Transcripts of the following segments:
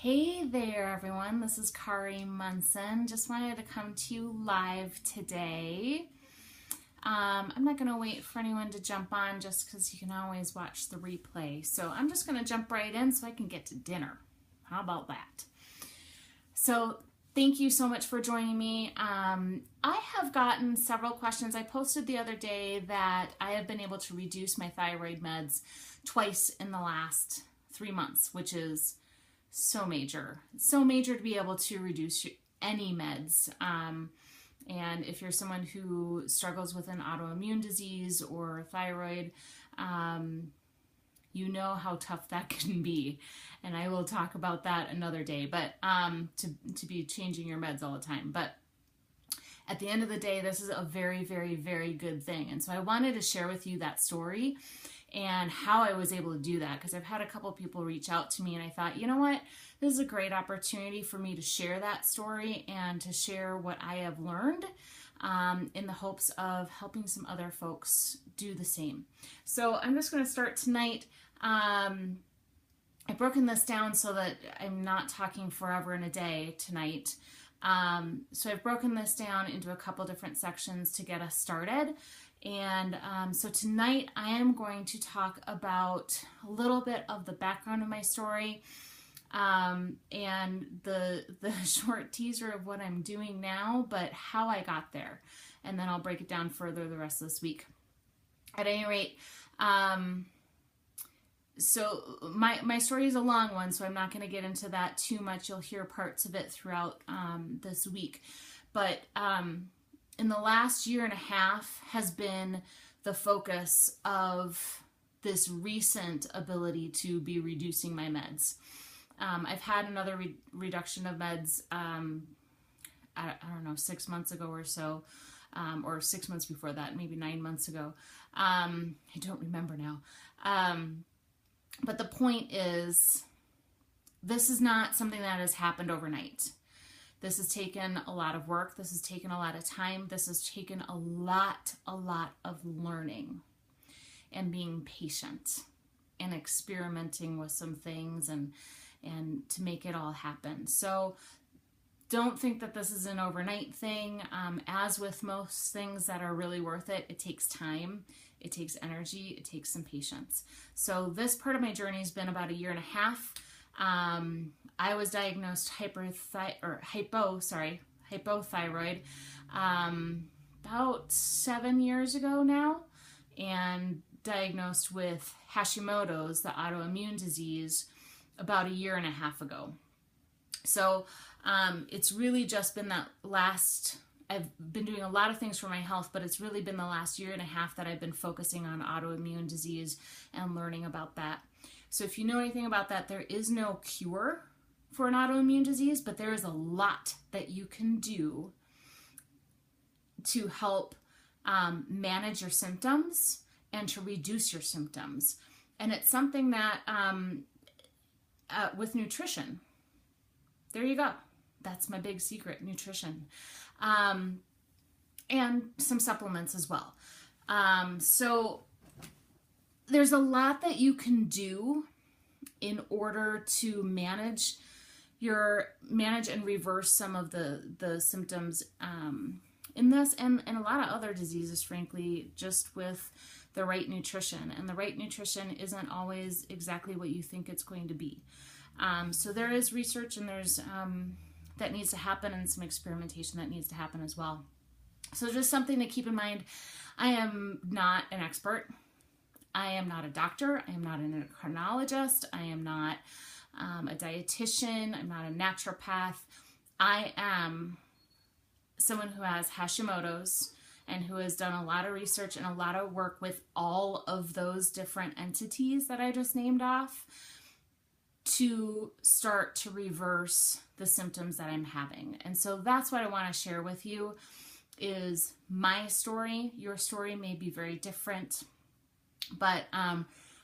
Hey there, everyone. This is Kari Munson. Just wanted to come to you live today. I'm not going to wait for anyone to jump on just because you can always watch the replay. So I'm just going to jump right in so I can get to dinner. How about that? So thank you so much for joining me. I have gotten several questions. I posted the other day that I have been able to reduce my thyroid meds twice in the last 3 months, which is so major to be able to reduce any meds. And if you're someone who struggles with an autoimmune disease or thyroid, you know how tough that can be. And I will talk about that another day, but to be changing your meds all the time. But at the end of the day, this is a very, very, very good thing. And so I wanted to share with you that story and how I was able to do that, because I've had a couple people reach out to me and I thought, you know what, this is a great opportunity for me to share that story and to share what I have learned in the hopes of helping some other folks do the same. So I'm just going to start tonight. I've broken this down so that I'm not talking forever and a day tonight. So I've broken this down into a couple different sections to get us started. And so tonight I am going to talk about a little bit of the background of my story and the short teaser of what I'm doing now, but how I got there. And then I'll break it down further the rest of this week. At any rate, so my story is a long one, so I'm not going to get into that too much. You'll hear parts of it throughout this week. But in the last year and a half has been the focus of this recent ability to be reducing my meds. I've had another reduction of meds, I don't know, 6 months ago or so, or 6 months before that, maybe 9 months ago. I don't remember now. But the point is, this is not something that has happened overnight. This has taken a lot of work. This has taken a lot of time. This has taken a lot of learning and being patient and experimenting with some things and to make it all happen. So don't think that this is an overnight thing. As with most things that are really worth it, it takes time, it takes energy, it takes some patience. So this part of my journey has been about a year and a half. I was diagnosed hypothyroid about 7 years ago now, and diagnosed with Hashimoto's, the autoimmune disease, about a year and a half ago. So it's really just been I've been doing a lot of things for my health, but it's really been the last year and a half that I've been focusing on autoimmune disease and learning about that. So if you know anything about that, there is no cure for an autoimmune disease, but there is a lot that you can do to help manage your symptoms and to reduce your symptoms. And it's something that with nutrition, there you go. That's my big secret, nutrition. And some supplements as well. So there's a lot that you can do in order to manage and reverse some of the symptoms in this and a lot of other diseases, frankly, just with the right nutrition. And the right nutrition isn't always exactly what you think it's going to be. So there is research and there's that needs to happen and some experimentation that needs to happen as well. So just something to keep in mind. I am not an expert. I am not a doctor. I am not an endocrinologist. I am not a dietitian. I'm not a naturopath. I am someone who has Hashimoto's and who has done a lot of research and a lot of work with all of those different entities that I just named off to start to reverse the symptoms that I'm having. And so that's what I want to share with you is my story. Your story may be very different, but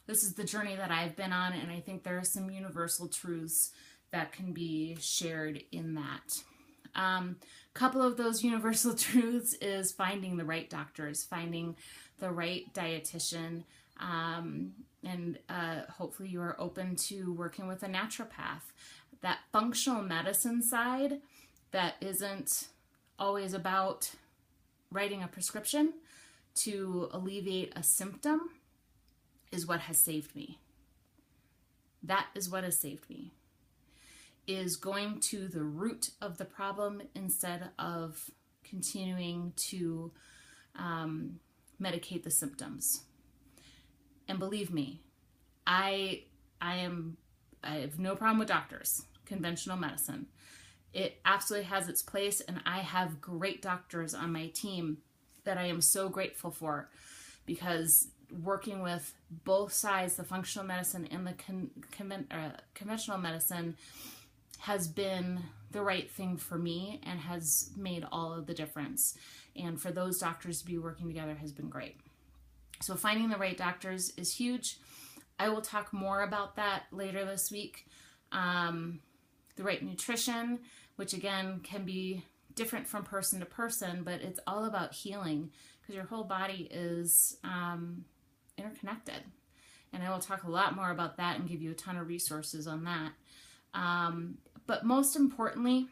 this is the journey that I've been on, and I think there are some universal truths that can be shared in that. Couple of those universal truths is finding the right doctors, finding the right dietitian, And hopefully you are open to working with a naturopath. That functional medicine side that isn't always about writing a prescription to alleviate a symptom is what has saved me. That is what has saved me, is going to the root of the problem instead of continuing to medicate the symptoms. And believe me, I have no problem with doctors, conventional medicine. It absolutely has its place, and I have great doctors on my team that I am so grateful for, because working with both sides, the functional medicine and the conventional medicine, has been the right thing for me and has made all of the difference. And for those doctors to be working together has been great. So finding the right doctors is huge. I will talk more about that later this week. The right nutrition, which again can be different from person to person, but it's all about healing, because your whole body is interconnected. And I will talk a lot more about that and give you a ton of resources on that. But most importantly,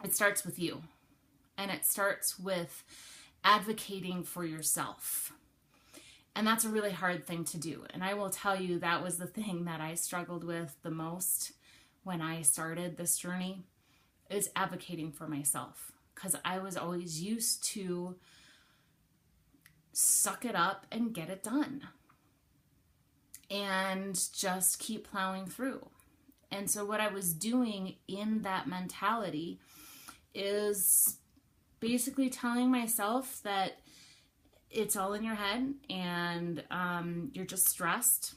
it starts with you. And it starts with advocating for yourself. And that's a really hard thing to do. And I will tell you, that was the thing that I struggled with the most when I started this journey, is advocating for myself. Because I was always used to suck it up and get it done. And just keep plowing through. And so what I was doing in that mentality is basically telling myself that it's all in your head, and you're just stressed,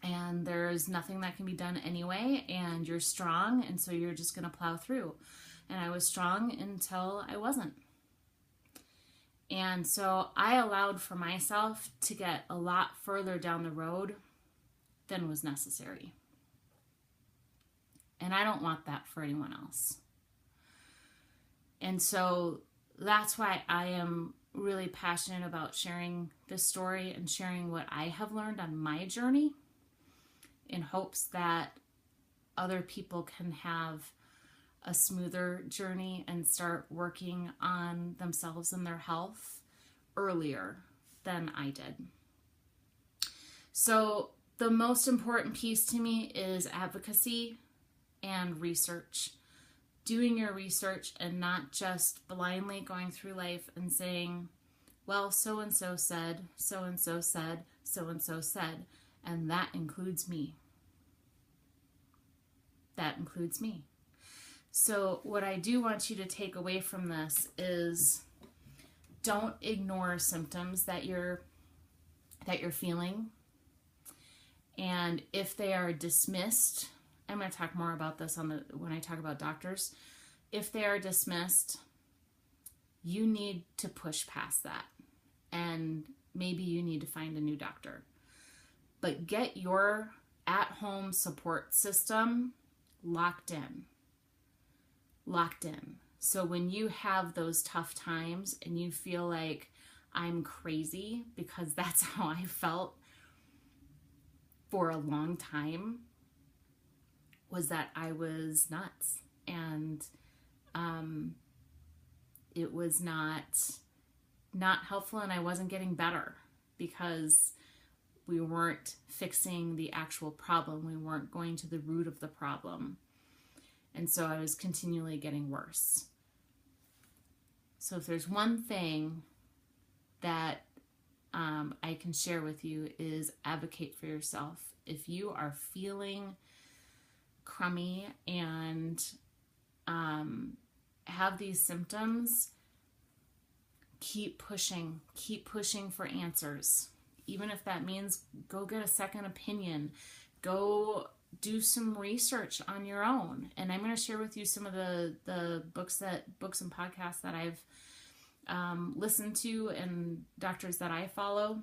and there's nothing that can be done anyway, and you're strong, and so you're just going to plow through. And I was strong until I wasn't. And so I allowed for myself to get a lot further down the road than was necessary. And I don't want that for anyone else. And so that's why I am really passionate about sharing this story and sharing what I have learned on my journey, in hopes that other people can have a smoother journey and start working on themselves and their health earlier than I did. So the most important piece to me is advocacy and research. Doing your research and not just blindly going through life and saying, well, so-and-so said, so-and-so said, so-and-so said, and that includes me. That includes me. So what I do want you to take away from this is, don't ignore symptoms that you're feeling. And if they are dismissed, I'm going to talk more about this when I talk about doctors. If they are dismissed, you need to push past that. And maybe you need to find a new doctor. But get your at-home support system locked in. Locked in. So when you have those tough times and you feel like I'm crazy, because that's how I felt for a long time, was that I was nuts, and it was not helpful, and I wasn't getting better because we weren't fixing the actual problem. We weren't going to the root of the problem. And so I was continually getting worse. So if there's one thing that I can share with you, is advocate for yourself. If you are feeling crummy and have these symptoms, keep pushing for answers. Even if that means go get a second opinion, go do some research on your own. And I'm going to share with you some of the books and podcasts that I've listened to, and doctors that I follow,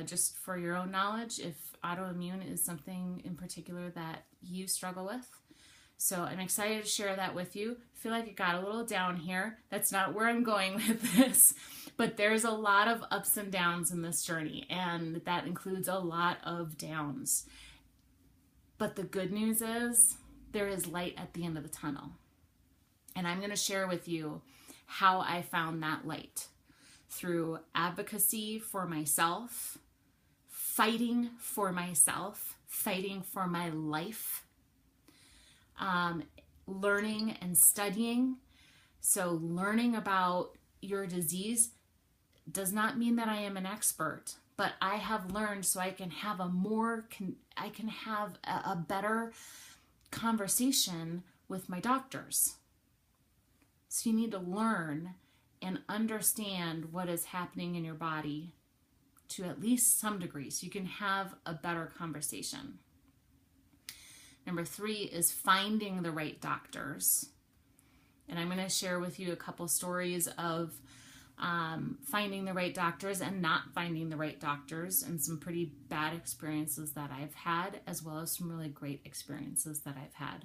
just for your own knowledge, if autoimmune is something in particular that you struggle with. So I'm excited to share that with you. I feel like it got a little down here. That's not where I'm going with this. But there's a lot of ups and downs in this journey, and that includes a lot of downs. But the good news is there is light at the end of the tunnel. And I'm going to share with you how I found that light through advocacy for myself, fighting for myself, fighting for my life, learning and studying. So learning about your disease does not mean that I am an expert, but I have learned so I can have a better conversation with my doctors. So you need to learn and understand what is happening in your body to at least some degree so you can have a better conversation. Number 3 is finding the right doctors. And I'm going to share with you a couple stories of finding the right doctors and not finding the right doctors, and some pretty bad experiences that I've had, as well as some really great experiences that I've had.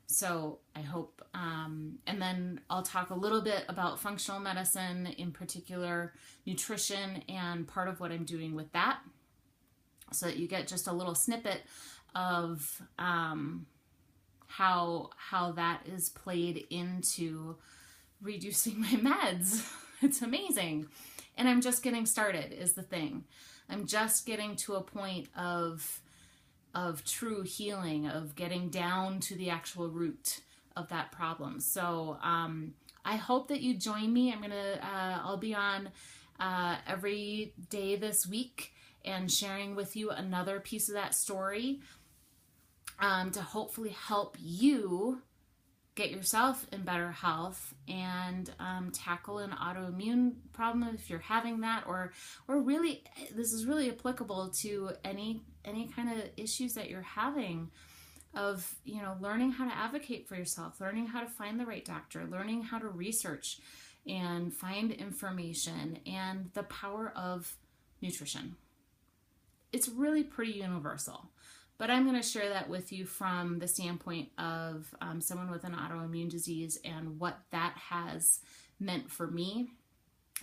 So I hope, and then I'll talk a little bit about functional medicine, in particular nutrition, and part of what I'm doing with that, so that you get just a little snippet of how that is played into reducing my meds. It's amazing. And I'm just getting started is the thing. I'm just getting to a point of true healing, of getting down to the actual root of that problem. So I hope that you join me. I'll be on every day this week and sharing with you another piece of that story to hopefully help you get yourself in better health and tackle an autoimmune problem if you're having that, or really, this is really applicable to any kind of issues that you're having, of learning how to advocate for yourself, learning how to find the right doctor, learning how to research and find information, and the power of nutrition. It's really pretty universal. But I'm going to share that with you from the standpoint of someone with an autoimmune disease and what that has meant for me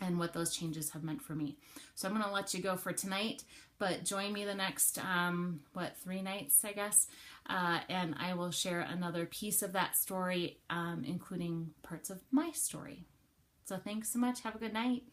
and what those changes have meant for me. So I'm going to let you go for tonight, but join me the next, 3 nights, I guess, and I will share another piece of that story, including parts of my story. So thanks so much. Have a good night.